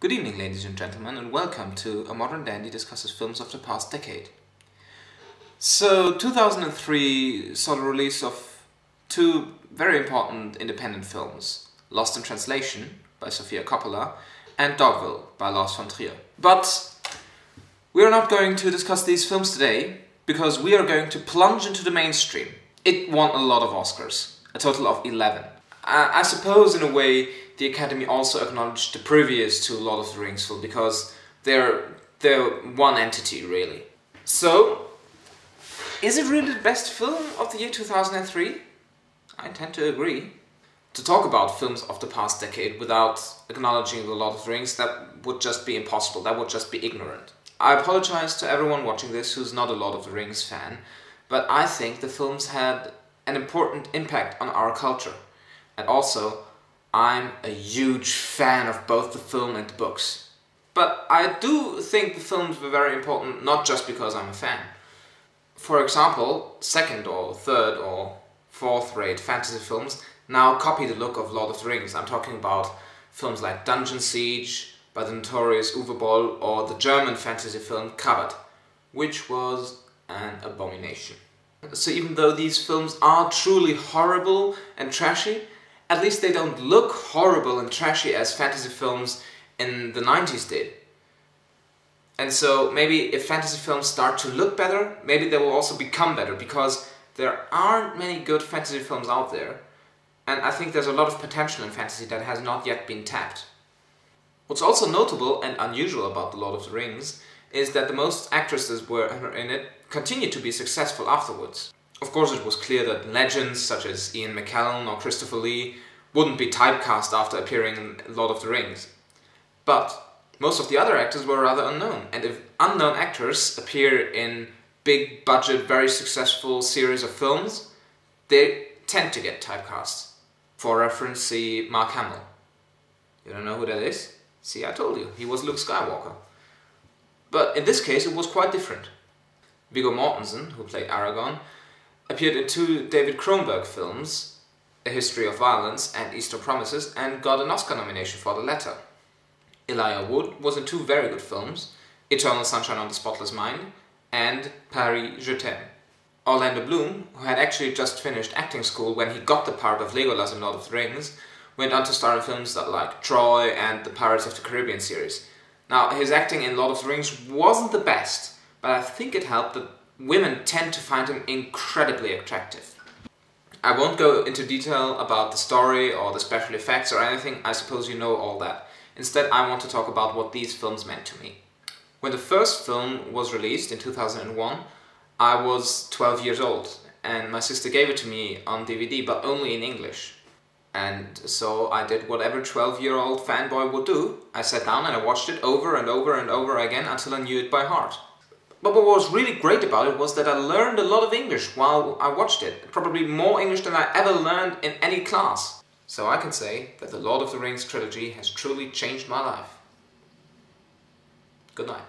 Good evening, ladies and gentlemen, and welcome to A Modern Dandy discusses films of the past decade. So, 2003 saw the release of two very important independent films, Lost in Translation by Sofia Coppola and Dogville by Lars von Trier. But we are not going to discuss these films today because we are going to plunge into the mainstream. It won a lot of Oscars, a total of 11. I suppose in a way the Academy also acknowledged the previous two Lord of the Rings films because they're one entity really. So, is it really the best film of the year 2003? I tend to agree. To talk about films of the past decade without acknowledging the Lord of the Rings, that would just be impossible, that would just be ignorant. I apologize to everyone watching this who's not a Lord of the Rings fan, but I think the films had an important impact on our culture. And also, I'm a huge fan of both the film and the books. But I do think the films were very important, not just because I'm a fan. For example, second or third or fourth rate fantasy films now copy the look of Lord of the Rings. I'm talking about films like Dungeon Siege by the notorious Uwe Boll or the German fantasy film Krabbet, which was an abomination. So even though these films are truly horrible and trashy, at least they don't look horrible and trashy as fantasy films in the 90s did. And so maybe if fantasy films start to look better, maybe they will also become better, because there aren't many good fantasy films out there. And I think there's a lot of potential in fantasy that has not yet been tapped. What's also notable and unusual about The Lord of the Rings is that the most actresses were in it continued to be successful afterwards. Of course, it was clear that legends such as Ian McKellen or Christopher Lee wouldn't be typecast after appearing in Lord of the Rings. But most of the other actors were rather unknown, and if unknown actors appear in big budget, very successful series of films, they tend to get typecast. For reference, see Mark Hamill. You don't know who that is? See, I told you, he was Luke Skywalker. But in this case, it was quite different. Viggo Mortensen, who played Aragorn, appeared in two David Cronenberg films, A History of Violence and Eastern Promises, and got an Oscar nomination for the latter. Elijah Wood was in two very good films, Eternal Sunshine of the Spotless Mind and Paris, Je t'aime. Orlando Bloom, who had actually just finished acting school when he got the part of Legolas in Lord of the Rings, went on to star in films like Troy and the Pirates of the Caribbean series. Now, his acting in Lord of the Rings wasn't the best, but I think it helped that women tend to find him incredibly attractive. I won't go into detail about the story or the special effects or anything, I suppose you know all that. Instead, I want to talk about what these films meant to me. When the first film was released in 2001, I was 12 years old, and my sister gave it to me on DVD, but only in English. And so I did what every 12-year-old fanboy would do. I sat down and I watched it over and over and over again until I knew it by heart. But what was really great about it was that I learned a lot of English while I watched it. Probably more English than I ever learned in any class. So I can say that the Lord of the Rings trilogy has truly changed my life. Good night.